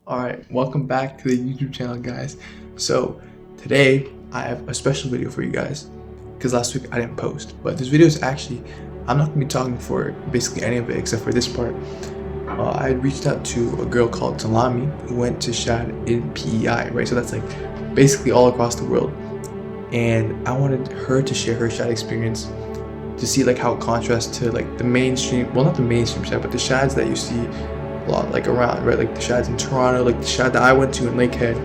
Alright, welcome back to the YouTube channel, guys. So today I have a special video for you guys because last week I didn't post, but this video is actually, I'm not going to be talking for basically any of it except for this part. I reached out to a girl called TOLAMI who went to SHAD in PEI, right? So that's like basically all across the world, and I wanted her to share her SHAD experience to see like how it contrasts to like the mainstream, well, not the mainstream SHAD, but the SHADs that you see a lot like around, right? Like the SHADs in Toronto, like the SHAD that I went to in Lakehead,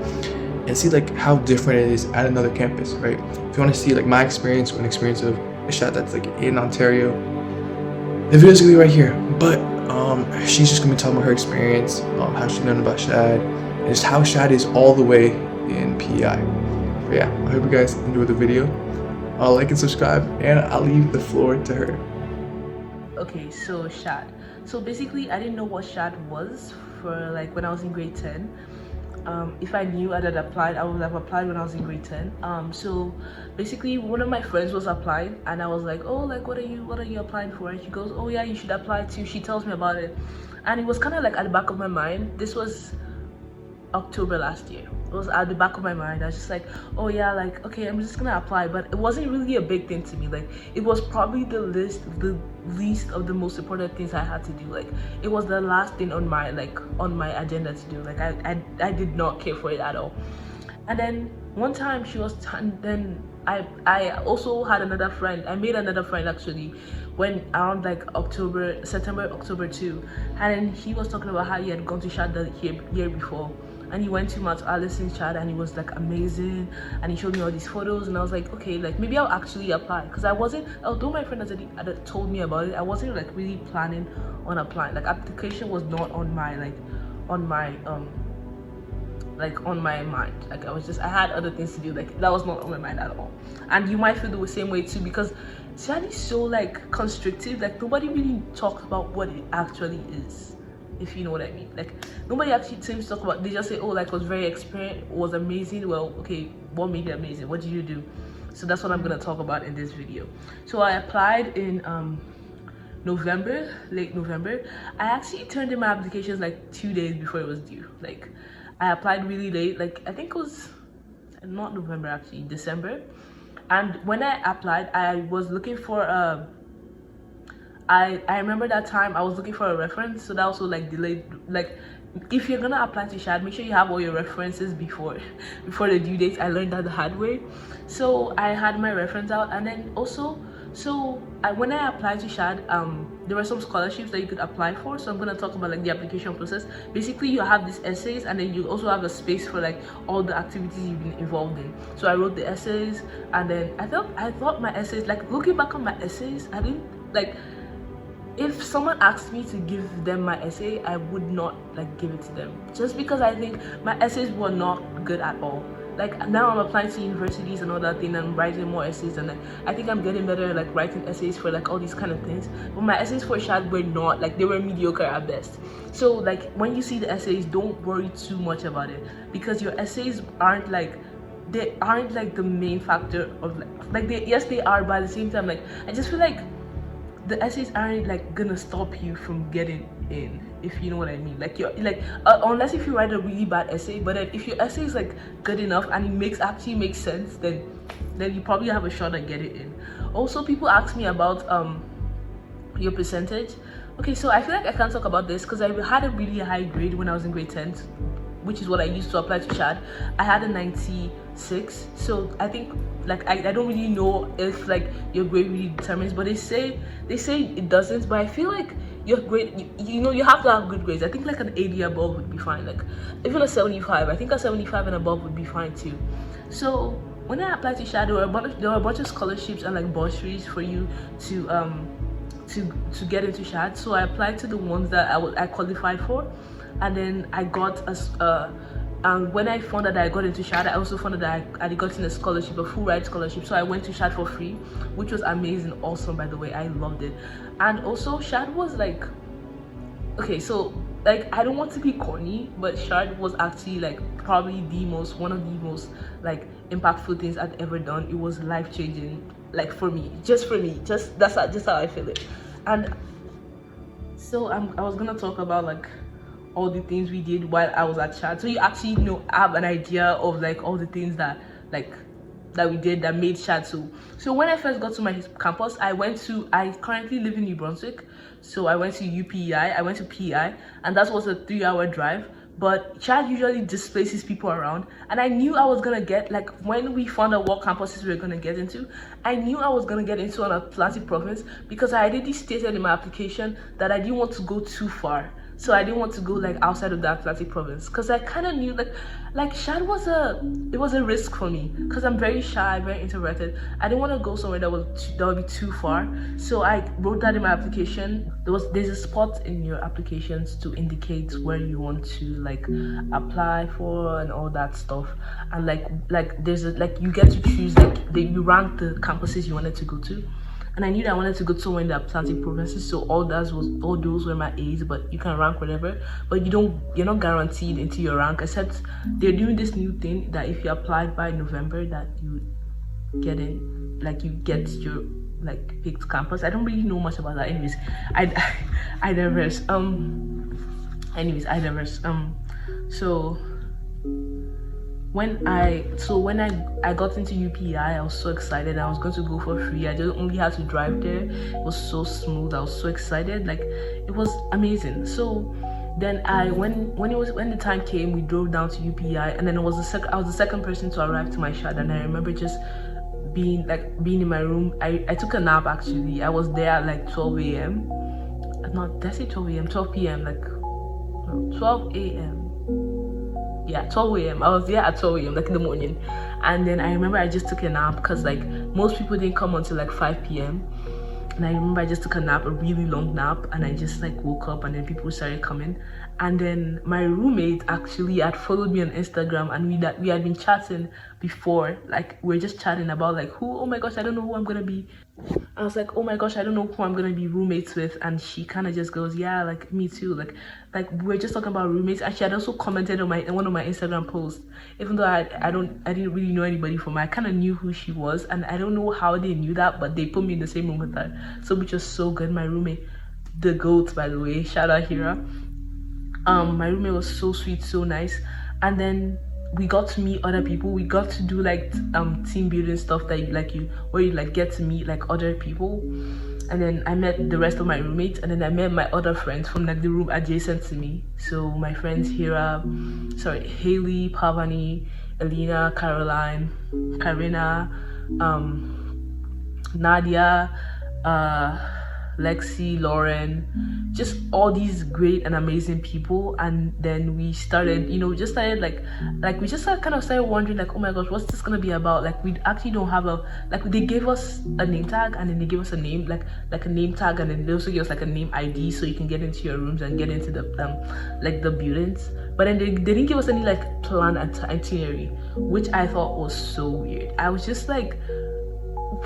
and see like how different it is at another campus, right? If you want to see like my experience or an experience of a SHAD that's like in Ontario, the video's gonna be right here. But she's just gonna be talking about her experience, how she learned about SHAD, and just how SHAD is all the way in PEI. But yeah, I hope you guys enjoy the video. Like and subscribe, and I'll leave the floor to her. Okay, so SHAD. So basically, I didn't know what SHAD was for like when I was in grade 10. If I knew I had applied, I would have applied when I was in grade 10. So basically, one of my friends was applying, and I was like, oh, like what are you applying for? And she goes, oh yeah, you should apply too. She tells me about it, and it was kind of like at the back of my mind. This was October last year. It was at the back of my mind. I was just like, oh yeah, like okay, I'm just gonna apply. But it wasn't really a big thing to me. Like it was probably the least of the most important things I had to do. Like it was the last thing on my agenda to do. Like I did not care for it at all. And then one time she was, and then I also had another friend. I made another friend actually when around like September, October too. And then he was talking about how he had gone to SHAD the year before. And he went to Mount Allison's SHAD, and he was like amazing, and he showed me all these photos, and I was like, okay, like maybe I'll actually apply, because I wasn't, although my friend had told me about it, I wasn't like really planning on applying. Like application was not on my on my mind. Like I had other things to do. Like that was not on my mind at all. And you might feel the same way too, because SHAD is so like constrictive. Like nobody really talks about what it actually is, if you know what I mean. Like nobody actually seems to talk about. They just say, oh, like was very experienced, was amazing. Well, okay, what made it amazing? What did you do? So that's what I'm gonna talk about in this video. So I applied in late November. I actually turned in my applications like 2 days before it was due. Like I applied really late. Like I think it was not November, actually December. And when I applied, I was looking for a I remember that time I was looking for a reference, so that also like delayed. Like if you're gonna apply to SHAD, make sure you have all your references before the due date. I learned that the hard way. So I had my reference out, and then also when I applied to SHAD, there were some scholarships that you could apply for. So I'm gonna talk about like the application process. Basically, you have these essays, and then you also have a space for like all the activities you've been involved in. So I wrote the essays, and then I thought my essays, like looking back on my essays, I didn't like. If someone asked me to give them my essay, I would not like give it to them, just because I think my essays were not good at all. Like now I'm applying to universities and all that thing, and I'm writing more essays, and like I think I'm getting better at like writing essays for like all these kind of things. But my essays for SHAD were not, like they were mediocre at best. So like when you see the essays, don't worry too much about it, because your essays aren't like, they aren't like the main factor of like they, yes they are, but at the same time, like I just feel like the essays aren't like gonna stop you from getting in, if you know what I mean. Like you're like unless if you write a really bad essay, but if your essay is like good enough and it actually makes sense, then you probably have a shot at getting in. Also, people ask me about your percentage. Okay, so I feel like I can't talk about this because I had a really high grade when I was in grade 10, which is what I used to apply to SHAD. I had a 96, so I think like I don't really know if like your grade really determines, but they say it doesn't. But I feel like your grade, you know, you have to have good grades. I think like an 80 above would be fine. Like even a 75, I think a 75 and above would be fine too. So when I applied to SHAD, there were a bunch of scholarships and like bursaries for you to get into SHAD. So I applied to the ones that I qualified for, and then I got and when I found out that I got into SHAD, I also found out that I had gotten a scholarship, a full ride scholarship. So I went to SHAD for free, which was amazing, awesome, by the way. I loved it. And also SHAD was like, okay, so like I don't want to be corny, but SHAD was actually like probably one of the most like impactful things I've ever done. It was life-changing, like for me, just that's just how I feel it. And so I was gonna talk about like all the things we did while I was at SHAD. So you actually have an idea of like all the things that we did that made SHAD. So when I first got to my campus, I currently live in New Brunswick, so I went to UPEI, I went to PEI, and that was a 3-hour drive. But SHAD usually displaces people around, and I knew I was gonna get, like, when we found out what campuses we were gonna get into, I knew I was gonna get into an Atlantic province, because I already stated in my application that I didn't want to go too far. So I didn't want to go like outside of the Atlantic province, because I kind of knew like SHAD was a risk for me, because I'm very shy, very introverted. I didn't want to go somewhere that would be too far. So I wrote that in my application. There's a spot in your applications to indicate where you want to like apply for and all that stuff, and like there's you get to choose, you rank the campuses you wanted to go to. And I knew that I wanted to go somewhere in the Atlantic provinces, so all those were my A's, but you can rank whatever. But you're not guaranteed into your rank, except they're doing this new thing that if you applied by November, that you get in, like you get your like picked campus. I don't really know much about that. Anyways, I digress. So when I got into UPI, I was so excited. I was going to go for free. I just only had to drive there. It was so smooth. I was so excited. Like, it was amazing. So then when the time came, we drove down to UPI, and then I was the second person to arrive to my SHAD. And I remember just being in my room. I took a nap actually. I was there at like 12 a.m. Not, did I say 12 a.m? 12 p.m. like no, 12 a.m. Yeah, 12 a.m. I was there at 12 a.m. like in the morning. And then I remember I just took a nap, because like most people didn't come until like 5 p.m. And I remember I just took a nap, a really long nap, and I just like woke up, and then people started coming. And then my roommate actually had followed me on Instagram, and we had been chatting before. Like, we were just chatting about like oh my gosh, I don't know who I'm gonna be. I was like, oh my gosh, I don't know who I'm gonna be roommates with. And she kind of just goes, yeah, like me too. Like we're just talking about roommates. And she had also commented on one of my Instagram posts, even though I didn't really know anybody from her. I kind of knew who she was, and I don't know how they knew that, but they put me in the same room with her. So which was so good. My roommate, the GOAT, by the way, shout out Hira. My roommate was so sweet, so nice. And then we got to meet other people. We got to do like team building stuff where you like get to meet like other people. And then I met the rest of my roommates, and then I met my other friends from like the room adjacent to me. So my friends Haley, Pavani, Elena, Caroline, Karina, Nadia, Lexi, Lauren, just all these great and amazing people. And then we started, we just started kind of started wondering like, oh my gosh, what's this gonna be about? Like, we actually don't have they gave us a name tag, and then they gave us a name, like a name tag, and then they also gave us like a name ID, so you can get into your rooms and get into the the buildings. But then they didn't give us any like plan itinerary, which I thought was so weird. I was just like,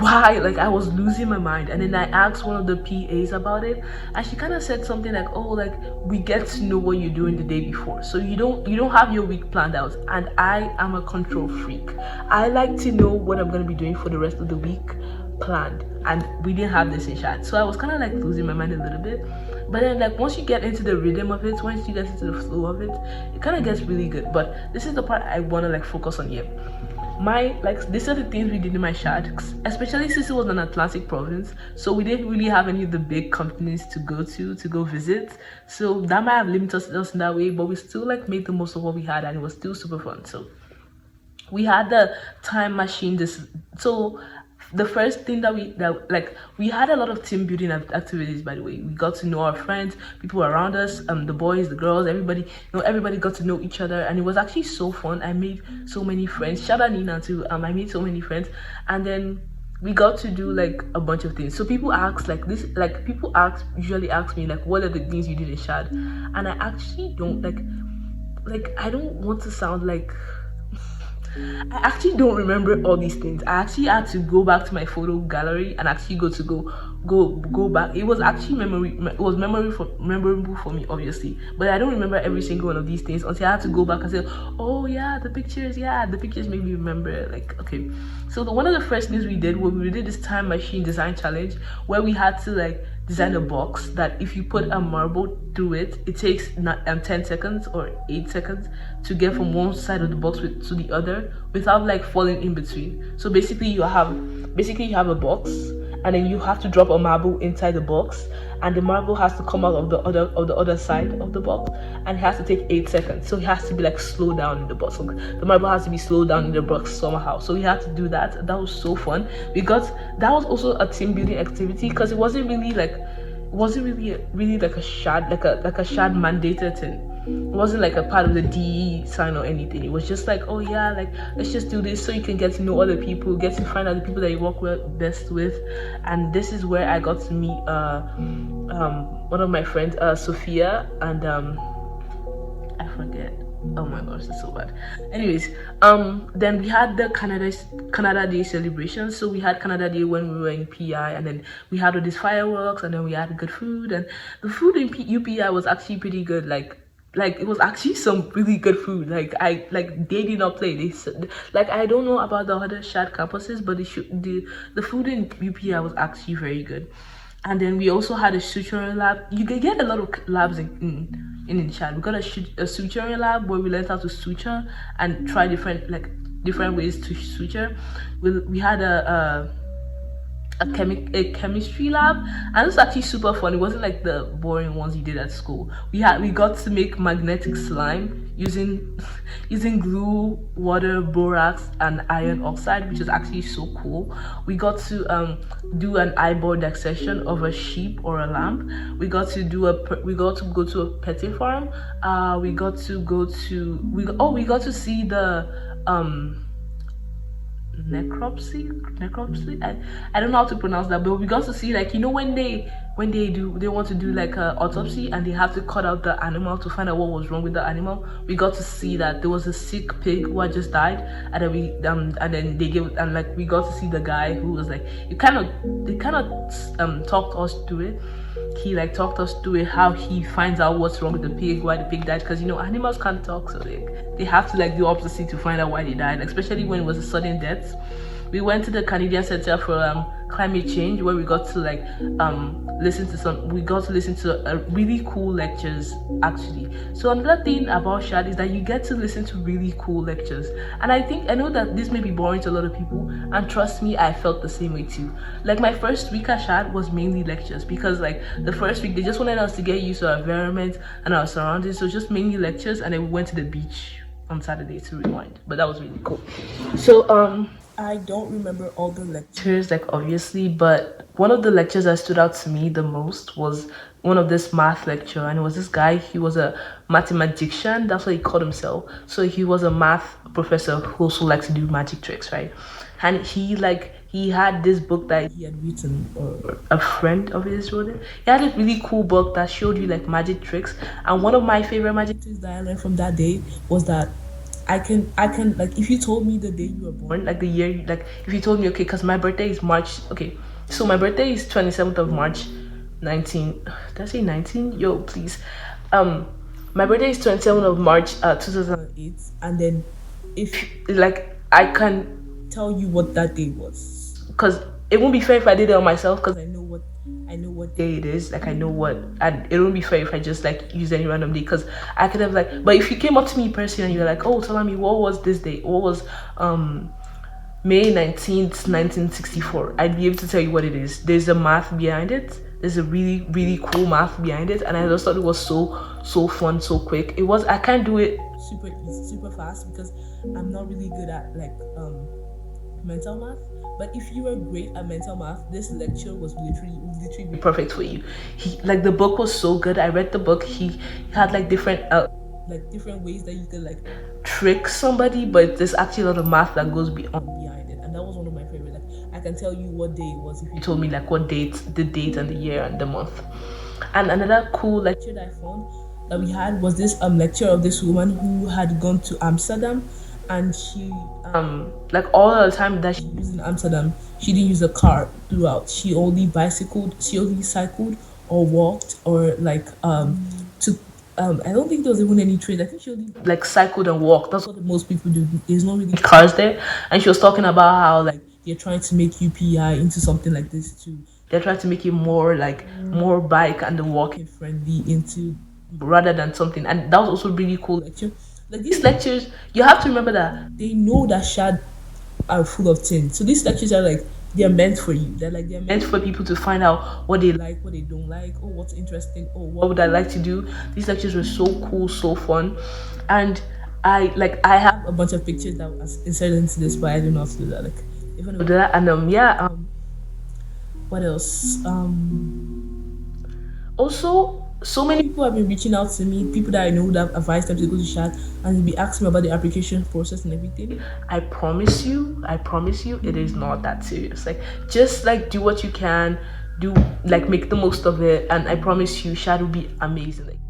why? Like, I was losing my mind. And then I asked one of the PAs about it, and she kind of said something like, oh, like, we get to know what you're doing the day before, so you don't have your week planned out. And I am a control freak. I like to know what I'm going to be doing for the rest of the week planned, and we didn't have this in SHAD. So I was kind of like losing my mind a little bit. But then like once you get into the rhythm of it, once you get into the flow of it, it kind of gets really good. But this is the part I want to like focus on here. These are the things we did in my SHAD, especially since it was an Atlantic province, so we didn't really have any of the big companies to go visit, so that might have limited us in that way, but we still like made the most of what we had, and it was still super fun. So we had the time machine. So the first thing we had a lot of team building activities, by the way. We got to know our friends, people around us, the boys, the girls, everybody. Everybody got to know each other, and it was actually so fun. I made so many friends. Shout out Nina too. I made so many friends, and then we got to do like a bunch of things. So people usually ask me like, what are the things you did in SHAD? And I actually don't I don't want to sound like I actually don't remember all these things. I actually had to go back to my photo gallery and actually go back. It was actually memorable for me, obviously, but I don't remember every single one of these things until I had to go back and say, oh yeah, the pictures made me remember. Like, okay, so one of the first things we did was we did this time machine design challenge, where we had to like designed a box that if you put a marble through it, it takes 10 seconds or 8 seconds to get from one side of the box to the other without like falling in between. So basically you have a box, and then you have to drop a marble inside the box, and the marble has to come out of the other side of the box, and it has to take 8 seconds. So it has to be like slowed down in the box. So the marble has to be slowed down in the box somehow. So we had to do that. That was so fun because that was also a team building activity, because it wasn't really like a SHAD mandated thing. It wasn't like a part of the DE sign or anything. It was just like, oh yeah, like let's just do this so you can get to know other people, get to find out the people that you work best with. And this is where I got to meet one of my friends, Sophia, and I forget. Oh my gosh, that's so bad. Anyways, then we had the Canada Day celebration. So we had Canada Day when we were in PI, and then we had all these fireworks, and then we had good food, and the food in UPI was actually pretty good. Like it was actually some really good food. Like they did not play. They like, I don't know about the other SHAD campuses, but the food in UPI was actually very good. And then we also had a suturing lab. You can get a lot of labs in SHAD. We got a suturing lab where we learned how to suture and try different ways to suture. We had a chemistry lab, and it was actually super fun. It wasn't like the boring ones you did at school. We got to make magnetic slime using glue, water, borax, and iron oxide, which is actually so cool. We got to do an eyeball dissection of a sheep or a lamb. We got to go to a petting farm. We got to see the necropsy. I don't know how to pronounce that, but we got to see, like, you know, when they want to do like a autopsy and they have to cut out the animal to find out what was wrong with the animal. We got to see that there was a sick pig who had just died, and then we got to see the guy who was like, they kind of talked us through it. He like talked us through it, how he finds out what's wrong with the pig, why the pig died, because, you know, animals can't talk, so they have to like do autopsy to find out why they died, especially when it was a sudden death. We went to the Canadian Center for Climate Change, where we got to like listen to really cool lectures actually. So another thing about SHAD is that you get to listen to really cool lectures, and I know that this may be boring to a lot of people, and trust me, I felt the same way too. Like my first week at SHAD was mainly lectures, because like the first week they just wanted us to get used to our environment and our surroundings, so just mainly lectures, and then we went to the beach on Saturday to rewind. But that was really cool. So I don't remember all the lectures, like obviously, but one of the lectures that stood out to me the most was one of this math lecture, and it was this guy. He was a mathematician, that's what he called himself. So he was a math professor who also likes to do magic tricks, right? And he had this book that he had written, or a friend of his wrote it. He had a really cool book that showed you like magic tricks, and one of my favorite magic tricks that I learned from that day was that I can like, if you told me the day you were born, like the year, like if you told me, okay, because my birthday is March, okay, so my birthday is 27th of March 19, did I say 19? Yo, please. My birthday is 27th of March 2008, and then if like I can tell you what that day was, because it won't be fair if I did it on myself, because I know what day it is. Like I know what, and it won't be fair if I just like use any random day, because I could have like, but if you came up to me personally and you're like, oh, TOLAMI, what was this day? What was May 19th, 1964? I'd be able to tell you what it is. There's a math behind it. There's a really, really cool math behind it, and I just thought it was so fun, so quick. It was, I can't do it super easy, super fast, because I'm not really good at like mental math. But if you were great at mental math, this lecture was literally perfect for you. Like the book was so good. I read the book. He had like different ways that you could like trick somebody, but there's actually a lot of math that goes behind it, and that was one of my favorite. Like I can tell you what day it was if you told me like what date, the date and the year and the month. And another cool lecture that I found that we had was this lecture of this woman who had gone to Amsterdam, and she like all the time that she was in Amsterdam, she didn't use a car throughout. She only cycled or walked, or like I don't think there was even any train. I think she only like cycled and walked. That's what most people do. There's no really cars there. And she was talking about how like they're trying to make UPI into something like this too. They're trying to make it more like more bike and the walking friendly into rather than something. And that was also really cool lecture. Like these lectures, you have to remember that they know that SHAD are full of things. So these lectures are like they're meant for you. They're meant for people to find out what they like, what they don't like, or what's interesting, or what would I like to do. These lectures were so cool, so fun, and I have a bunch of pictures that was inserted into this, but I don't know how to do that. Like if I do that, and what else? Also, so many people have been reaching out to me, people that I know that have advised them to go to SHAD, and they'll be asking me about the application process and everything. I promise you, it is not that serious. Like, just like do what you can, do like make the most of it, and I promise you, SHAD will be amazing. Like,